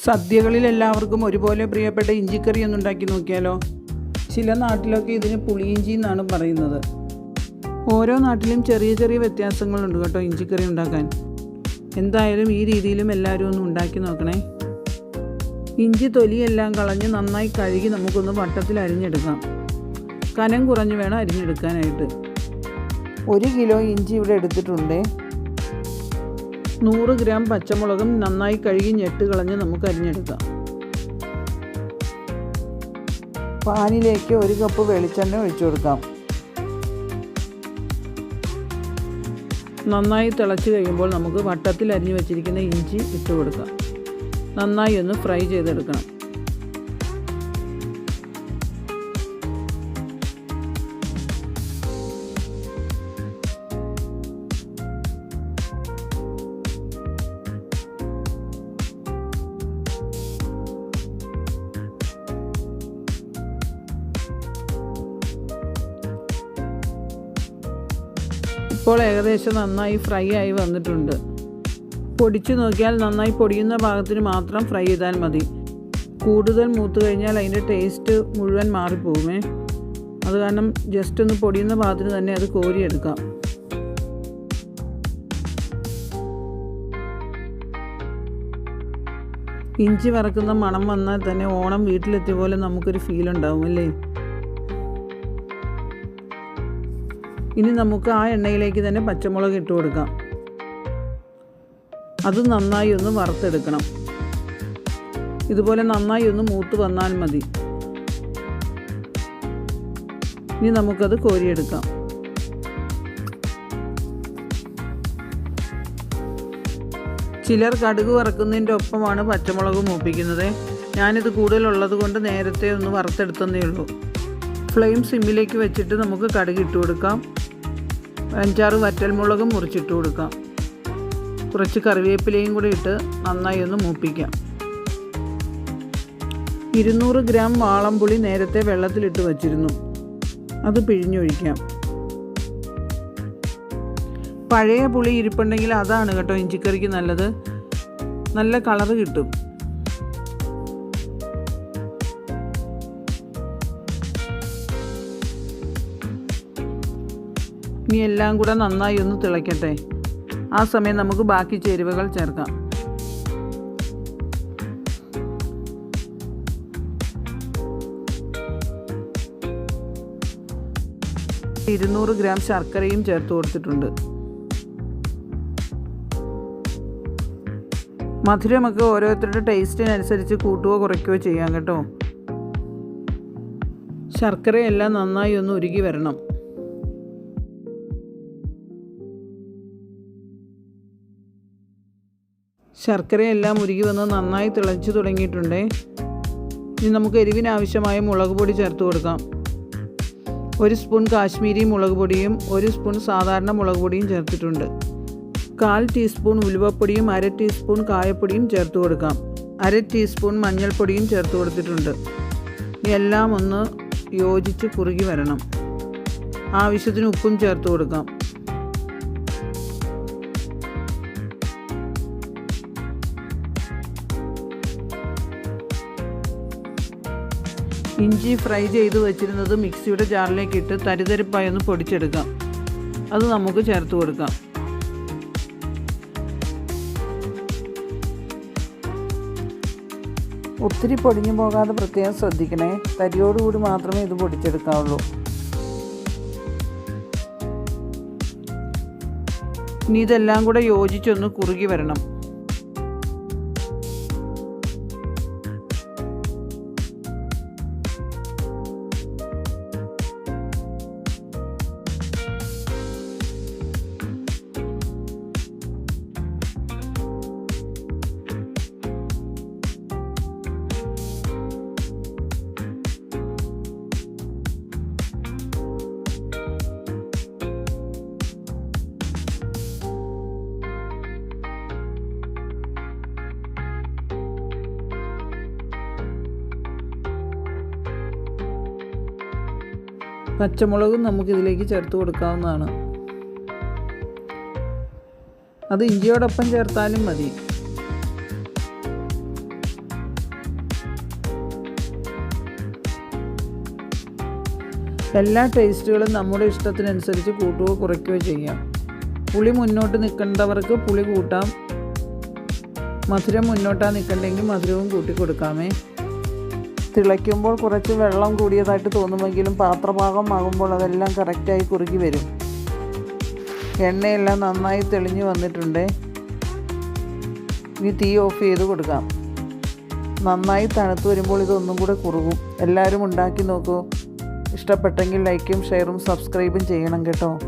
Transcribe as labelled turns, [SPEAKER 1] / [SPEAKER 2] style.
[SPEAKER 1] സദ്യകളിൽ എല്ലാവർക്കും ഒരുപോലെ പ്രിയപ്പെട്ട ഇഞ്ചിക്കറി ഒന്ന് ഉണ്ടാക്കി നോക്കിയാലോ. ചില നാട്ടിലൊക്കെ ഇതിന് പുളിയിഞ്ചി എന്നാണ് പറയുന്നത്. ഓരോ നാട്ടിലും ചെറിയ ചെറിയ വ്യത്യാസങ്ങളുണ്ട് കേട്ടോ ഇഞ്ചിക്കറി ഉണ്ടാക്കാൻ. എന്തായാലും ഈ രീതിയിലും എല്ലാവരും ഒന്ന് ഉണ്ടാക്കി നോക്കണേ. ഇഞ്ചി തൊലിയെല്ലാം കളഞ്ഞ് നന്നായി കഴുകി നമുക്കൊന്ന് വട്ടത്തിൽ അരിഞ്ഞെടുക്കാം. കനം കുറഞ്ഞ് വേണം അരിഞ്ഞെടുക്കാനായിട്ട്. 1 കിലോ ഇഞ്ചി ഇവിടെ എടുത്തിട്ടുണ്ട്. 100 ഗ്രാം പച്ചമുളകും നന്നായി കഴുകി ഞെട്ട് കളഞ്ഞ് നമുക്ക് അരിഞ്ഞെടുക്കാം. പാനിലേക്ക് 1 കപ്പ് വെളിച്ചെണ്ണ ഒഴിച്ചു കൊടുക്കാം. നന്നായി തിളച്ച് കഴിയുമ്പോൾ നമുക്ക് വട്ടത്തിൽ അരിഞ്ഞു വെച്ചിരിക്കുന്ന ഇഞ്ചി ഇട്ട് കൊടുക്കാം. നന്നായി ഒന്ന് ഫ്രൈ ചെയ്തെടുക്കണം. ഇപ്പോൾ ഏകദേശം നന്നായി ഫ്രൈ ആയി വന്നിട്ടുണ്ട്. പൊടിച്ചു നോക്കിയാൽ നന്നായി പൊടിയുന്ന ഭാഗത്തിന് മാത്രം ഫ്രൈ ചെയ്താൽ മതി. കൂടുതൽ മൂത്ത് കഴിഞ്ഞാൽ അതിൻ്റെ ടേസ്റ്റ് മുഴുവൻ മാറിപ്പോകുമേ. അത് കാരണം ജസ്റ്റ് ഒന്ന് പൊടിയുന്ന ഭാഗത്തിന് തന്നെ അത് കോരിയെടുക്കാം. ഇഞ്ചി വറക്കുന്ന മണം വന്നാൽ തന്നെ ഓണം വീട്ടിലെത്തിയ പോലെ നമുക്കൊരു ഫീൽ ഉണ്ടാവും അല്ലേ. ഇനി നമുക്ക് ആ എണ്ണയിലേക്ക് തന്നെ പച്ചമുളക് ഇട്ട് കൊടുക്കാം. അത് നന്നായി ഒന്ന് വറുത്തെടുക്കണം. ഇതുപോലെ നന്നായി ഒന്ന് മൂത്ത് വന്നാൽ മതി. ഇനി നമുക്കത് കോരിയെടുക്കാം. ചിലർ കടുക് വറക്കുന്നതിൻ്റെ ഒപ്പമാണ് പച്ചമുളക് മൂപ്പിക്കുന്നത്. ഞാനിത് കൂടുതലുള്ളത് കൊണ്ട് നേരത്തെ ഒന്ന് വറുത്തെടുത്തതേ ഉള്ളൂ. ഫ്ലെയിം സിമ്മിലേക്ക് വെച്ചിട്ട് നമുക്ക് കടുക് ഇട്ട് കൊടുക്കാം. 5-6 വറ്റൽമുളകും മുറിച്ചിട്ട് കൊടുക്കാം. കുറച്ച് കറിവേപ്പിലയും കൂടി ഇട്ട് നന്നായി ഒന്ന് മൂപ്പിക്കാം. 200 ഗ്രാം വാളംപുളി നേരത്തെ വെള്ളത്തിലിട്ട് വച്ചിരുന്നു. അത് പിഴിഞ്ഞൊഴിക്കാം. പഴയ പുളി ഇരിപ്പുണ്ടെങ്കിൽ അതാണ് കേട്ടോ ഇഞ്ചിക്കറിക്ക് നല്ലത്. നല്ല കളറ് കിട്ടും. ഇനി എല്ലാം കൂടെ നന്നായി ഒന്ന് തിളയ്ക്കട്ടെ. ആ സമയം നമുക്ക് ബാക്കി ചേരുവകൾ ചേർക്കാം. – 200 ഗ്രാം ശർക്കരയും ചേർത്ത് കൊടുത്തിട്ടുണ്ട്. മധുരമൊക്കെ ഓരോരുത്തരുടെ ടേസ്റ്റിനനുസരിച്ച് കൂട്ടുകയോ കുറയ്ക്കുകയോ ചെയ്യാം കേട്ടോ. ശർക്കരയെല്ലാം നന്നായി ഒന്ന് ഉരുകി വരണം. ശർക്കരയെല്ലാം ഉരുകി വന്ന് നന്നായി തിളച്ച് തുടങ്ങിയിട്ടുണ്ട്. ഇനി നമുക്ക് എരിവിനാവശ്യമായ മുളക് പൊടി ചേർത്ത് കൊടുക്കാം. 1 സ്പൂൺ കാശ്മീരി മുളക് പൊടിയും 1 സ്പൂൺ സാധാരണ മുളക് പൊടിയും ചേർത്തിട്ടുണ്ട്. 1/4 ടീസ്പൂൺ ഉലുവപ്പൊടിയും 1/2 ടീസ്പൂൺ കായപ്പൊടിയും ചേർത്ത് കൊടുക്കാം. 1/2 ടീസ്പൂൺ മഞ്ഞൾപ്പൊടിയും ചേർത്ത് കൊടുത്തിട്ടുണ്ട്. എല്ലാം ഒന്ന് യോജിച്ച് കുറുകി വരണം. ആവശ്യത്തിന് ഉപ്പും ചേർത്ത് കൊടുക്കാം. ഇഞ്ചി ഫ്രൈ ചെയ്ത് വെച്ചിരുന്നത് മിക്സിയുടെ ജാറിലേക്ക് ഇട്ട് തരിതരിപ്പായി ഒന്ന് പൊടിച്ചെടുക്കാം. അത് നമുക്ക് ചേർത്ത് കൊടുക്കാം. ഒത്തിരി പൊടിഞ്ഞു പോകാതെ പ്രത്യേകം ശ്രദ്ധിക്കണേ. തരിയോടുകൂടി മാത്രമേ ഇത് പൊടിച്ചെടുക്കാവുള്ളൂ. ഇനി ഇതെല്ലാം കൂടെ യോജിച്ചൊന്ന് കുറുകി വരണം. പച്ചമുളകും നമുക്കിതിലേക്ക് ചേർത്ത് കൊടുക്കാവുന്നതാണ്. അത് ഇഞ്ചിയോടൊപ്പം ചേർത്താലും മതി. എല്ലാ ടേസ്റ്റുകളും നമ്മുടെ ഇഷ്ടത്തിനനുസരിച്ച് കൂട്ടുകയോ കുറയ്ക്കുകയോ ചെയ്യാം. പുളി മുന്നോട്ട് നിൽക്കേണ്ടവർക്ക് പുളി കൂട്ടാം. മധുരം മുന്നോട്ടാണ് നിൽക്കണ്ടെങ്കിൽ മധുരവും കൂട്ടി കൊടുക്കാമേ. തിളയ്ക്കുമ്പോൾ കുറച്ച് വെള്ളം കൂടിയതായിട്ട് തോന്നുമെങ്കിലും പാത്രഭാഗം ആകുമ്പോൾ അതെല്ലാം കറക്റ്റായി കുറുകി വരും. എണ്ണയെല്ലാം നന്നായി തെളിഞ്ഞ് വന്നിട്ടുണ്ട്. ഇനി തീ ഓഫ് ചെയ്ത് കൊടുക്കാം. നന്നായി തണുത്ത് വരുമ്പോൾ ഇതൊന്നും കൂടെ കുറുകും. എല്ലാവരും ഉണ്ടാക്കി നോക്കൂ. ഇഷ്ടപ്പെട്ടെങ്കിൽ ലൈക്കും ഷെയറും സബ്സ്ക്രൈബും ചെയ്യണം കേട്ടോ.